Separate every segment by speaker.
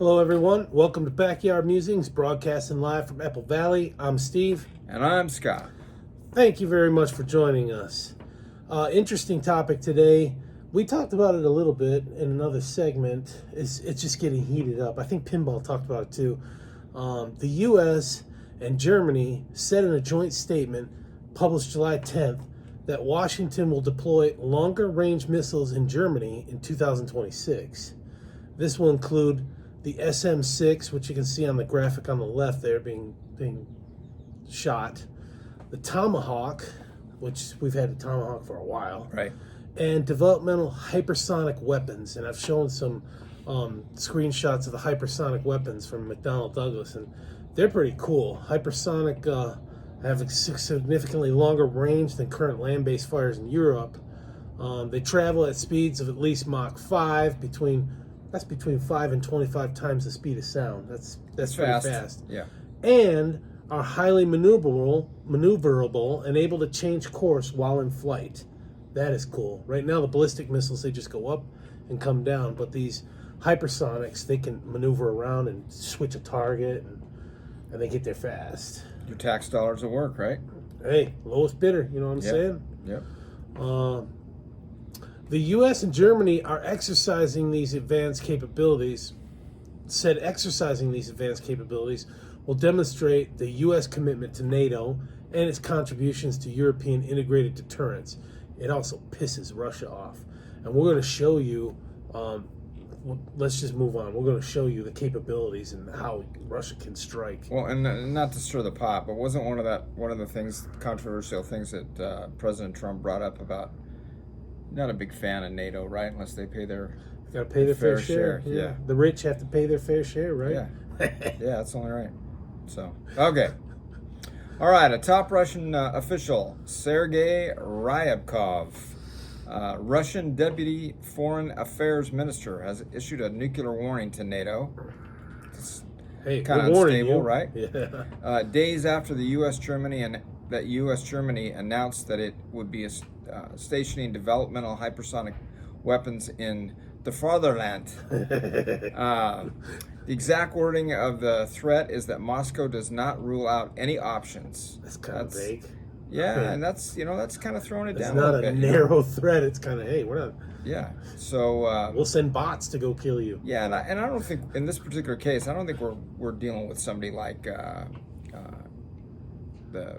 Speaker 1: Hello, everyone. Welcome to Backyard Musings, broadcasting live from Apple Valley. I'm Steve.
Speaker 2: And I'm Scott.
Speaker 1: Thank you very much for joining us. Interesting topic today. We talked about it a little bit in another segment. It's just getting heated up. I think Pinball talked about it too. The U.S. and Germany said in a joint statement published July 10th that Washington will deploy longer-range missiles in Germany in 2026. This will include the SM-6, which you can see on the graphic on the left there being shot, the Tomahawk, which we've had the Tomahawk for a while,
Speaker 2: Right.
Speaker 1: and developmental hypersonic weapons. And I've shown some screenshots of the hypersonic weapons from McDonnell Douglas, and they're pretty cool. Hypersonic have a significantly longer range than current land-based fighters in Europe. They travel at speeds of at least Mach 5, between 5 and 25 times the speed of sound. That's pretty fast.
Speaker 2: Yeah.
Speaker 1: And are highly maneuverable and able to change course while in flight. That is cool. Right now, the ballistic missiles, they just go up and come down, but these hypersonics, they can maneuver around and switch a target, and they get there fast.
Speaker 2: Your tax dollars at work, right?
Speaker 1: Hey, lowest bidder, you know what I'm saying?
Speaker 2: Yep.
Speaker 1: The U.S. and Germany are exercising these advanced capabilities. Exercising these advanced capabilities will demonstrate the U.S. commitment to NATO and its contributions to European integrated deterrence. It also pisses Russia off. And we're going to show you, let's just move on. We're going to show you the capabilities and how Russia can strike.
Speaker 2: Well, and not to stir the pot, but wasn't one of the things, controversial things that President Trump brought up about not a big fan of NATO, right? Unless they pay their
Speaker 1: Got to pay their fair share.
Speaker 2: Yeah.
Speaker 1: The rich have to pay their fair share, right?
Speaker 2: Yeah. Yeah, that's only right. So, okay. All right, a top Russian official, Sergei Ryabkov, Russian Deputy Foreign Affairs Minister, has issued a nuclear warning to NATO. It's kind of unstable, right?
Speaker 1: Yeah.
Speaker 2: Days after the U.S. Germany announced that it would be stationing developmental hypersonic weapons in the fatherland. The exact wording of the threat is that Moscow does not rule out any options.
Speaker 1: That's kind of vague.
Speaker 2: Yeah,
Speaker 1: Okay.
Speaker 2: and that's kind of throwing it down.
Speaker 1: It's not
Speaker 2: a bit,
Speaker 1: narrow threat. It's kind of, hey, we're not.
Speaker 2: Yeah. So
Speaker 1: We'll send bots to go kill you.
Speaker 2: yeah, and I don't think in this particular case, I don't think we're dealing with somebody like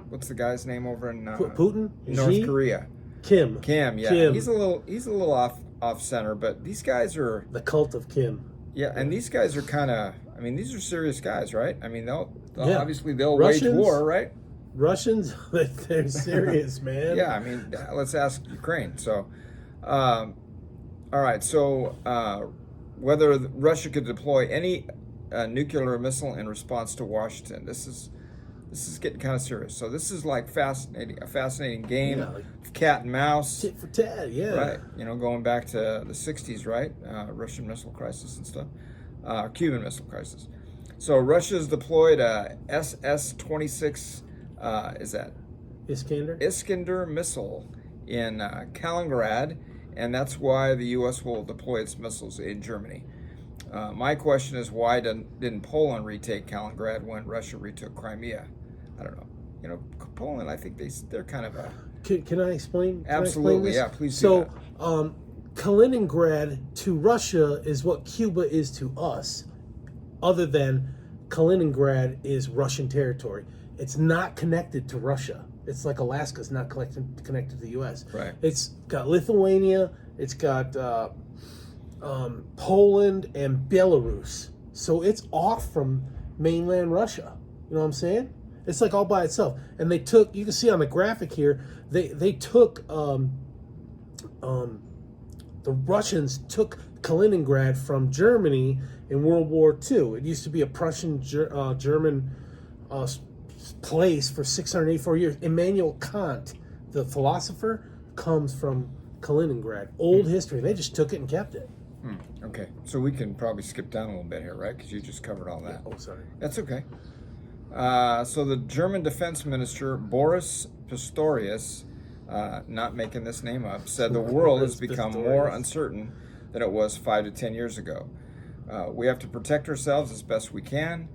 Speaker 2: what's the guy's name over in
Speaker 1: Putin,
Speaker 2: North Korea?
Speaker 1: Kim,
Speaker 2: yeah.
Speaker 1: Kim.
Speaker 2: He's a little off center, but these guys are
Speaker 1: the cult of Kim.
Speaker 2: Yeah, and these guys are kind of, I mean, these are serious guys, right? I mean, they'll obviously
Speaker 1: Russians,
Speaker 2: wage war, right?
Speaker 1: Russians, they're serious, man.
Speaker 2: Yeah, I mean, let's ask Ukraine. So, all right, so whether Russia could deploy any nuclear missile in response to Washington, this is getting kind of serious. So this is like a fascinating game,
Speaker 1: like
Speaker 2: cat and mouse.
Speaker 1: Tit for tat, yeah.
Speaker 2: Right, going back to the 60s, right? Russian missile crisis and stuff. Cuban missile crisis. So Russia's deployed a SS-26, is that? Iskander missile in Kaliningrad, and that's why the U.S. will deploy its missiles in Germany. My question is, why didn't Poland retake Kaliningrad when Russia retook Crimea? I don't know. Poland, I think they're kind of a...
Speaker 1: Can I explain?
Speaker 2: Absolutely, yeah, please do
Speaker 1: So,
Speaker 2: that.
Speaker 1: Kaliningrad to Russia is what Cuba is to us, other than Kaliningrad is Russian territory. It's not connected to Russia. It's like Alaska's not connected to the U.S.
Speaker 2: Right.
Speaker 1: It's got Lithuania, it's got Poland and Belarus. So it's off from mainland Russia. You know what I'm saying? It's like all by itself. And you can see on the graphic here, they took, the Russians took Kaliningrad from Germany in World War II. It used to be a Prussian German place for 684 years. Immanuel Kant, the philosopher, comes from Kaliningrad. Old history. They just took it and kept it.
Speaker 2: Okay, so we can probably skip down a little bit here, right? Because you just covered all that.
Speaker 1: Oh, sorry.
Speaker 2: That's okay. So the German defense minister, Boris Pistorius, not making this name up, said the world has become more uncertain than it was 5 to 10 years ago. We have to protect ourselves as best we can.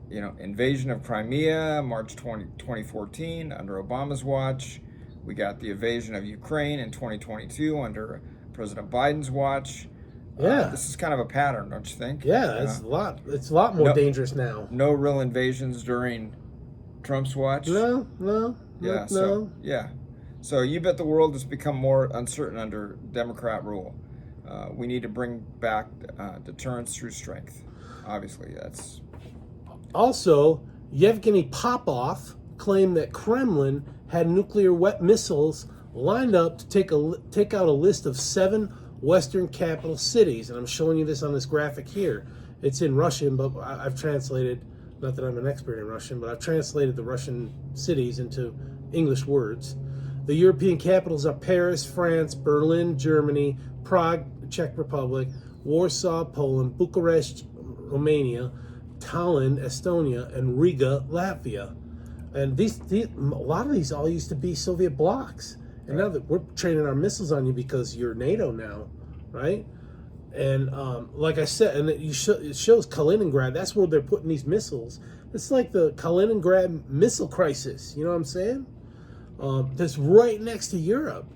Speaker 2: Invasion of Crimea, March 2014, under Obama's watch. We got the invasion of Ukraine in 2022 under President Biden's watch.
Speaker 1: Yeah.
Speaker 2: This is kind of a pattern, don't you think?
Speaker 1: Yeah, it's a lot. It's a lot more dangerous now.
Speaker 2: No real invasions during Trump's watch.
Speaker 1: No.
Speaker 2: Yeah. So you bet the world has become more uncertain under Democrat rule. We need to bring back deterrence through strength. Obviously, that's.
Speaker 1: Also, Yevgeny Popov claimed that Kremlin had nuclear missiles lined up to take out a list of 7 Western capital cities, and I'm showing you this on this graphic here. It's in Russian, but I've translated. Not that I'm an expert in Russian, but I've translated the Russian cities into English words. The European capitals are Paris, France, Berlin, Germany, Prague, Czech Republic, Warsaw, Poland, Bucharest, Romania, Tallinn, Estonia, and Riga, Latvia. And a lot of these all used to be Soviet blocs. And now that we're training our missiles on you because you're NATO now, right? And like I said, and it shows Kaliningrad. That's where they're putting these missiles. It's like the Kaliningrad missile crisis. You know what I'm saying? That's right next to Europe.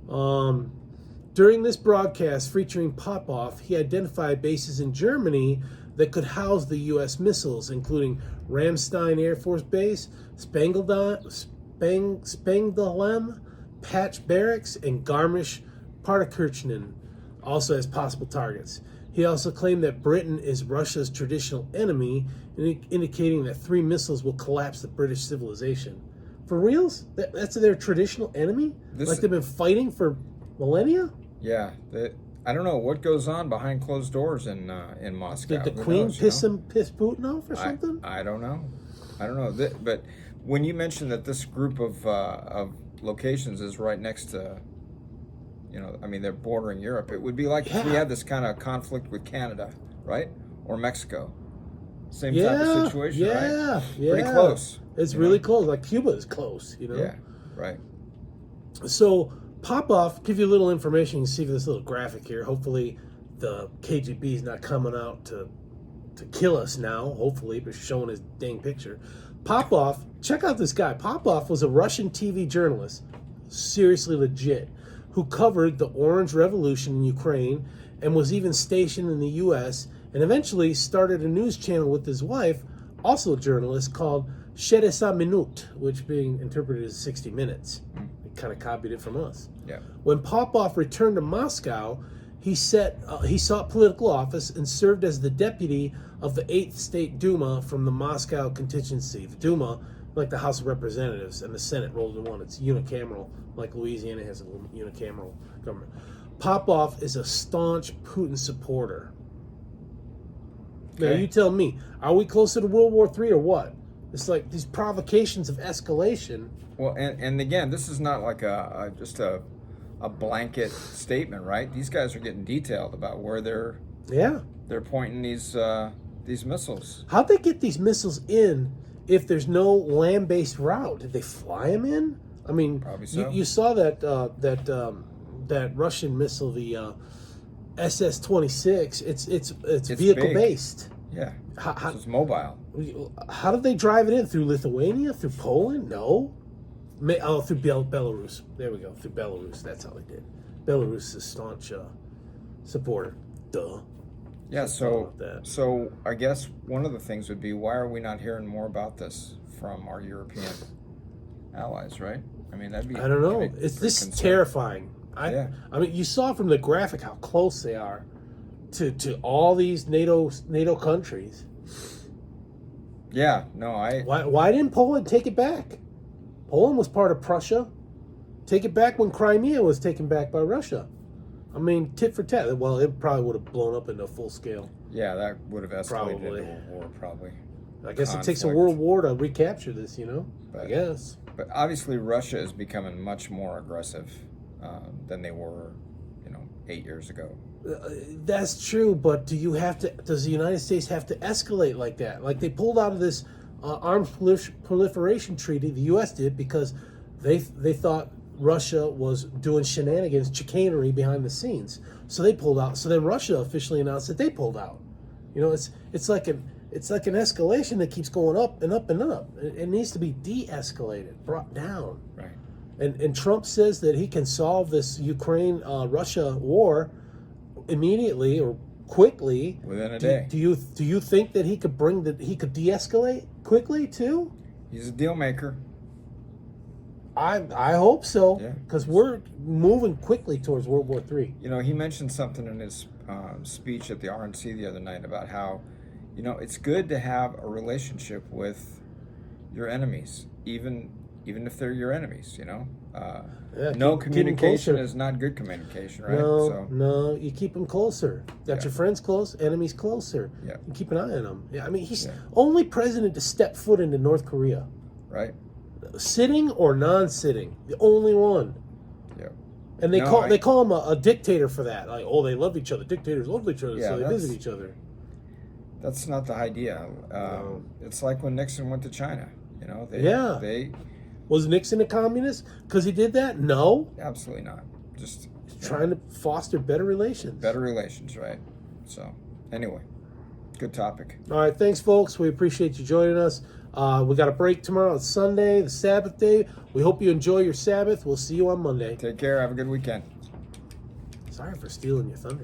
Speaker 1: During this broadcast featuring Popov, he identified bases in Germany that could house the U.S. missiles, including Ramstein Air Force Base, Spangdahlem, Patch Barracks, and Garmisch-Partenkirchen, also as possible targets. He also claimed that Britain is Russia's traditional enemy, indicating that 3 missiles will collapse the British civilization. For reals? That's their traditional enemy? Like they've been fighting for millennia?
Speaker 2: Yeah. I don't know what goes on behind closed doors in Moscow.
Speaker 1: Did the Queen piss Putin off or something?
Speaker 2: I don't know. But when you mentioned that this group of locations is right next to, they're bordering Europe, it would be like if we had this kind of conflict with Canada, right? Or Mexico. Same type of situation, right?
Speaker 1: Yeah.
Speaker 2: Pretty close.
Speaker 1: It's really close. Like Cuba is close,
Speaker 2: Yeah, right.
Speaker 1: So Popov, give you a little information. You can see this little graphic here. Hopefully the KGB is not coming out to kill us now, hopefully, but showing his dang picture. Popov, check out this guy. Popov was a Russian TV journalist, seriously legit, who covered the Orange Revolution in Ukraine and was even stationed in the U.S. and eventually started a news channel with his wife, also a journalist, called 60 Minut, which being interpreted as 60 Minutes. He kind of copied it from us.
Speaker 2: Yeah.
Speaker 1: When Popov returned to Moscow, he sought political office and served as the deputy of the 8th State Duma from the Moscow contingency. The Duma, like the House of Representatives, and the Senate rolled in one. It's unicameral, like Louisiana has a unicameral government. Popov is a staunch Putin supporter. Now, you tell me, are we closer to World War III or what? It's like these provocations of escalation.
Speaker 2: Well, and again, this is not like just a blanket statement, right? These guys are getting detailed about where they're pointing these missiles.
Speaker 1: How'd they get these missiles in if there's no land-based route? Did they fly them in? I mean,
Speaker 2: probably so.
Speaker 1: You saw that Russian missile, the SS-26. It's vehicle-based.
Speaker 2: Yeah, so it's mobile.
Speaker 1: How did they drive it in? Through Lithuania? Through Poland? No. Through Belarus. There we go. Through Belarus. That's how they did. Belarus is a staunch supporter. Duh.
Speaker 2: Yeah, so I guess one of the things would be, why are we not hearing more about this from our European allies, right? I mean, that'd be...
Speaker 1: I don't know. This is terrifying. I mean, you saw from the graphic how close they are to all these NATO countries.
Speaker 2: Yeah, no,
Speaker 1: Why didn't Poland take it back? Poland was part of Prussia. Take it back when Crimea was taken back by Russia. I mean, tit for tat. Well, it probably would have blown up into full scale.
Speaker 2: Yeah, that would have escalated into a war, probably.
Speaker 1: I guess it takes a world war to recapture this, I guess.
Speaker 2: But obviously, Russia is becoming much more aggressive than they were, 8 years ago.
Speaker 1: That's true, but does the United States have to escalate like that? Like they pulled out of this arms proliferation treaty, the U.S. did, because they thought Russia was doing shenanigans, chicanery behind the scenes. So they pulled out. So then Russia officially announced that they pulled out. You know, it's like an escalation that keeps going up and up and up. It needs to be de-escalated, brought down.
Speaker 2: Right.
Speaker 1: And Trump says that he can solve this Ukraine-Russia war immediately or quickly.
Speaker 2: Within a day.
Speaker 1: Do you think that he could de-escalate quickly too?
Speaker 2: He's a deal maker.
Speaker 1: I hope so,
Speaker 2: Yeah.
Speaker 1: because we're moving quickly towards World War III.
Speaker 2: You know, he mentioned something in his speech at the RNC the other night about how, you know, it's good to have a relationship with your enemies, even if they're your enemies. You know, no communication is not good communication, right?
Speaker 1: No, you keep them closer. Got your friends close, enemies closer.
Speaker 2: Yeah.
Speaker 1: You keep an eye on them. Yeah, I mean, he's only president to step foot into North Korea.
Speaker 2: Right.
Speaker 1: Sitting or non-sitting, the only one.
Speaker 2: Yeah.
Speaker 1: And they call him a dictator for that. Like, oh, they love each other. Dictators love each other, so they visit each other.
Speaker 2: That's not the idea. It's like when Nixon went to China. You know, they
Speaker 1: was Nixon a communist because he did that? No,
Speaker 2: absolutely not. Just
Speaker 1: trying to foster better relations.
Speaker 2: Better relations, right? So, anyway, good topic.
Speaker 1: All right, thanks, folks. We appreciate you joining us. We got a break tomorrow. It's Sunday, the Sabbath day. We hope you enjoy your Sabbath. We'll see you on Monday.
Speaker 2: Take care. Have a good weekend.
Speaker 1: Sorry for stealing your thunder.